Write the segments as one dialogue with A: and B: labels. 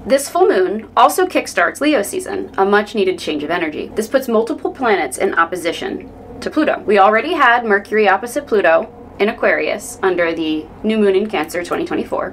A: This full moon also kickstarts Leo season, a much needed change of energy. This puts multiple planets in opposition to Pluto. We already had Mercury opposite Pluto in Aquarius under the new moon in Cancer 2024,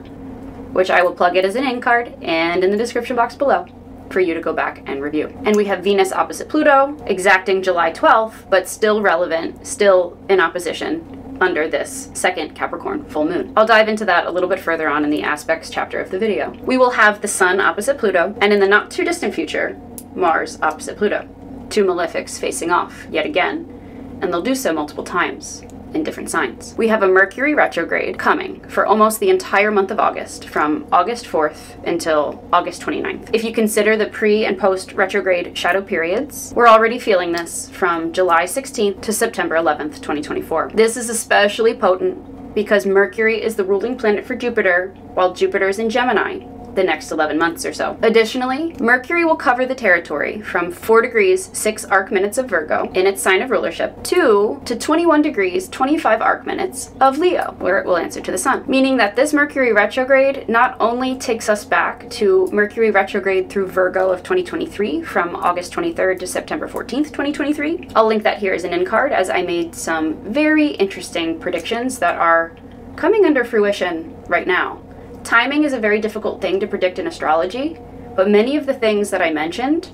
A: which I will plug it as an in card and in the description box below for you to go back and review. And we have Venus opposite Pluto, exacting July 12th, but still relevant, still in opposition under this second Capricorn full moon. I'll dive into that a little bit further on in the aspects chapter of the video. We will have the Sun opposite Pluto, and in the not too distant future, Mars opposite Pluto. Two malefics facing off yet again, and they'll do so multiple times in different signs. We have a Mercury retrograde coming for almost the entire month of August, from August 4th until August 29th. If you consider the pre and post retrograde shadow periods, we're already feeling this from July 16th to September 11th, 2024. This is especially potent because Mercury is the ruling planet for Jupiter, while Jupiter is in Gemini the next 11 months or so. Additionally, Mercury will cover the territory from 4 degrees 6 arc minutes of Virgo in its sign of rulership to 21 degrees 25 arc minutes of Leo, where it will answer to the Sun. Meaning that this Mercury retrograde not only takes us back to Mercury retrograde through Virgo of 2023 from August 23rd to September 14th, 2023. I'll link that here as an in card, as I made some very interesting predictions that are coming under fruition right now. Timing is a very difficult thing to predict in astrology, but many of the things that I mentioned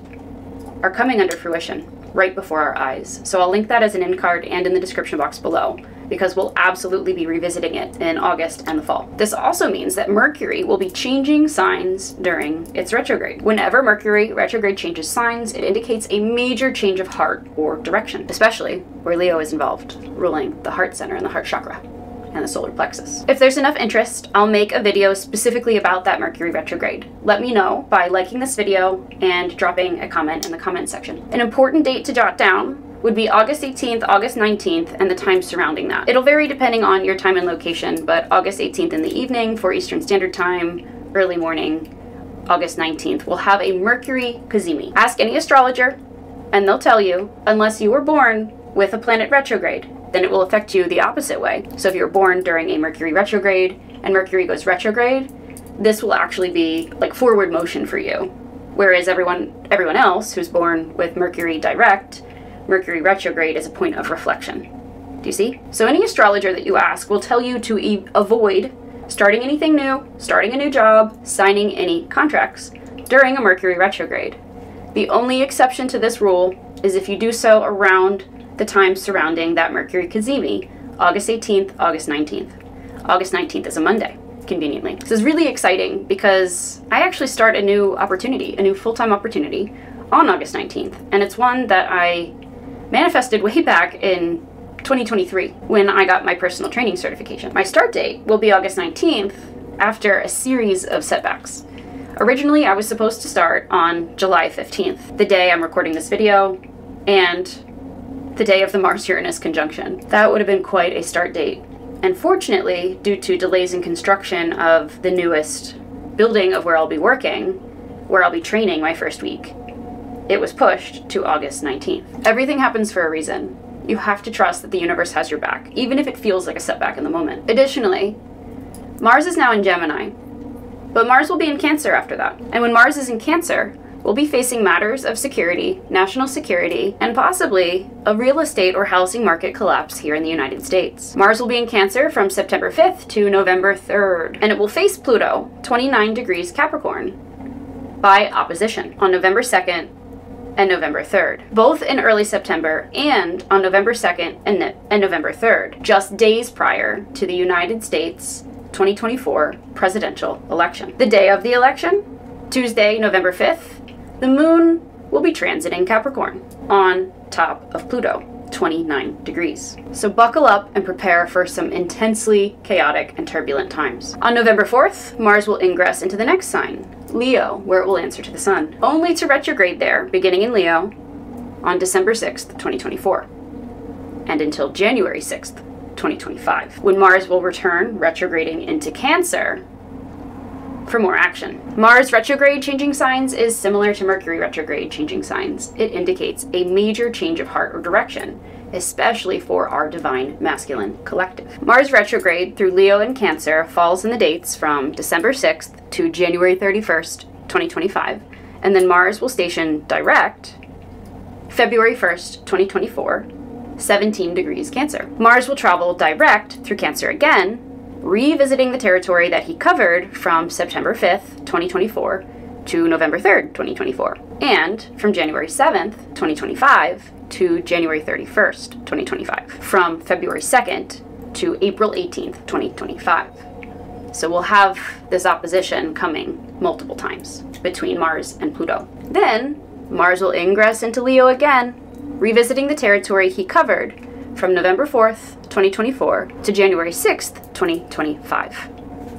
A: are coming under fruition right before our eyes. So I'll link that as an in card and in the description box below, because we'll absolutely be revisiting it in August and the fall. This also means that Mercury will be changing signs during its retrograde. Whenever Mercury retrograde changes signs, it indicates a major change of heart or direction, especially where Leo is involved, ruling the heart center and the heart chakra and the solar plexus. If there's enough interest, I'll make a video specifically about that Mercury retrograde. Let me know by liking this video and dropping a comment in the comment section. An important date to jot down would be August 18th, August 19th, and the time surrounding that. It'll vary depending on your time and location, but August 18th in the evening for Eastern Standard Time, early morning, August 19th, we'll have a Mercury cazimi. Ask any astrologer, and they'll tell you, unless you were born with a planet retrograde, then it will affect you the opposite way. So if you're born during a Mercury retrograde and Mercury goes retrograde, this will actually be like forward motion for you. Whereas everyone else who's born with Mercury direct, Mercury retrograde is a point of reflection. Do you see? So any astrologer that you ask will tell you to avoid starting anything new, starting a new job, signing any contracts during a Mercury retrograde. The only exception to this rule is if you do so around the time surrounding that Mercury cazimi, August 18th, August 19th. August 19th is a Monday, conveniently. This is really exciting because I actually start a new opportunity, a new full-time opportunity on August 19th. And it's one that I manifested way back in 2023 when I got my personal training certification. My start date will be August 19th after a series of setbacks. Originally, I was supposed to start on July 15th, the day I'm recording this video, and the day of the Mars-Uranus conjunction. That would have been quite a start date. And fortunately, due to delays in construction of the newest building of where I'll be working, where I'll be training my first week, it was pushed to August 19th. Everything happens for a reason. You have to trust that the universe has your back, even if it feels like a setback in the moment. Additionally, Mars is now in Gemini, but Mars will be in Cancer after that. And when Mars is in Cancer, we'll be facing matters of security, national security, and possibly a real estate or housing market collapse here in the United States. Mars will be in Cancer from September 5th to November 3rd, and it will face Pluto, 29 degrees Capricorn, by opposition on November 2nd and November 3rd, both in early September and on November 2nd and November 3rd, just days prior to the United States 2024 presidential election. The day of the election, Tuesday, November 5th, the moon will be transiting Capricorn on top of Pluto, 29 degrees. So buckle up and prepare for some intensely chaotic and turbulent times. On November 4th, Mars will ingress into the next sign, Leo, where it will answer to the Sun, only to retrograde there, beginning in Leo, on December 6th, 2024, and until January 6th, 2025, when Mars will return retrograding into Cancer for more action. Mars retrograde changing signs is similar to Mercury retrograde changing signs. It indicates a major change of heart or direction, especially for our divine masculine collective. Mars retrograde through Leo and Cancer falls in the dates from December 6th to January 31st, 2025, and then Mars will station direct February 1st, 2024, 17 degrees Cancer. Mars will travel direct through Cancer again, revisiting the territory that he covered from September 5th, 2024 to November 3rd, 2024, and from January 7th, 2025 to January 31st, 2025, from February 2nd to April 18th, 2025. So we'll have this opposition coming multiple times between Mars and Pluto. Then Mars will ingress into Leo again, revisiting the territory he covered from November 4th, 2024 to January 6th, 2025.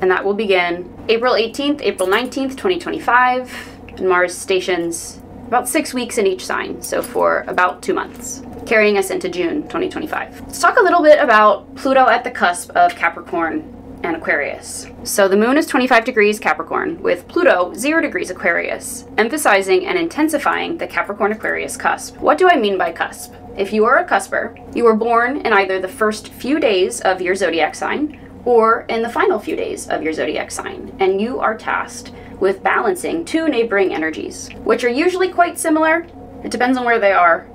A: And that will begin April 18th, April 19th, 2025, and Mars stations about 6 weeks in each sign, so for about 2 months, carrying us into June 2025. Let's talk a little bit about Pluto at the cusp of Capricorn and Aquarius. So the moon is 25 degrees Capricorn, with Pluto 0 degrees Aquarius, emphasizing and intensifying the Capricorn-Aquarius cusp. What do I mean by cusp? If you are a cusper, you were born in either the first few days of your zodiac sign or in the final few days of your zodiac sign, and you are tasked with balancing two neighboring energies, which are usually quite similar. It depends on where they are.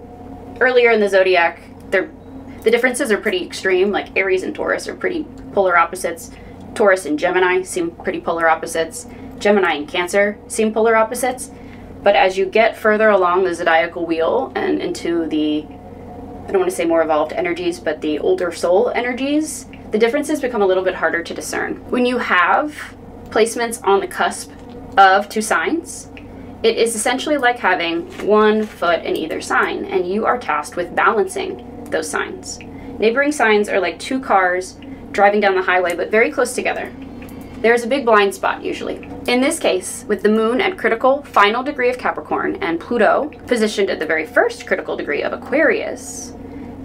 A: Earlier in the zodiac, the differences are pretty extreme, like Aries and Taurus are pretty polar opposites. Taurus and Gemini seem pretty polar opposites. Gemini and Cancer seem polar opposites. But as you get further along the zodiacal wheel and into the, I don't want to say more evolved energies, but the older soul energies, the differences become a little bit harder to discern. When you have placements on the cusp of two signs, it is essentially like having one foot in either sign, and you are tasked with balancing those signs. Neighboring signs are like two cars driving down the highway, but very close together. There's a big blind spot usually. In this case, with the moon at critical final degree of Capricorn and Pluto positioned at the very first critical degree of Aquarius,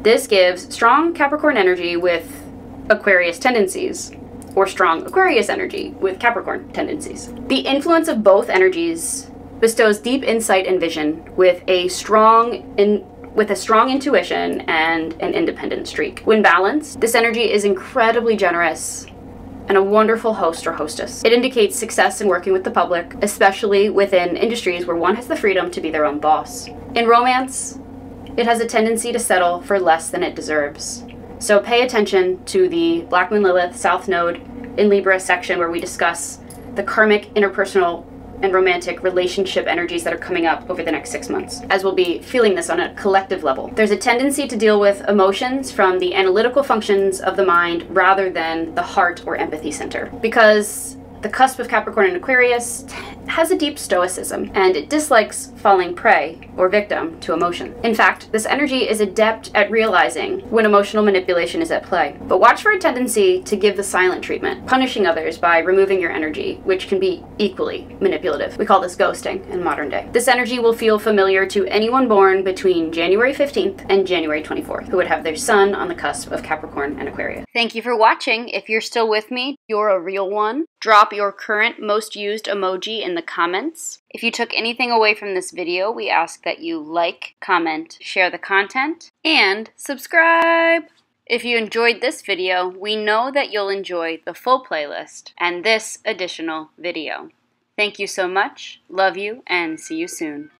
A: this gives strong Capricorn energy with Aquarius tendencies, or strong Aquarius energy with Capricorn tendencies. The influence of both energies bestows deep insight and vision with a strong intuition and an independent streak. When balanced, this energy is incredibly generous and a wonderful host or hostess. It indicates success in working with the public, especially within industries where one has the freedom to be their own boss. In romance, it has a tendency to settle for less than it deserves. So pay attention to the Black Moon Lilith South Node in Libra section where we discuss the karmic, interpersonal, and romantic relationship energies that are coming up over the next 6 months, as we'll be feeling this on a collective level. There's a tendency to deal with emotions from the analytical functions of the mind rather than the heart or empathy center, because the cusp of Capricorn and Aquarius has a deep stoicism, and it dislikes falling prey or victim to emotion. In fact, this energy is adept at realizing when emotional manipulation is at play. But watch for a tendency to give the silent treatment, punishing others by removing your energy, which can be equally manipulative. We call this ghosting in modern day. This energy will feel familiar to anyone born between January 15th and January 24th, who would have their sun on the cusp of Capricorn and Aquarius. Thank you for watching. If you're still with me, you're a real one. Drop your current most used emoji in the comments. If you took anything away from this video, we ask that you like, comment, share the content, and subscribe! If you enjoyed this video, we know that you'll enjoy the full playlist and this additional video. Thank you so much, love you, and see you soon.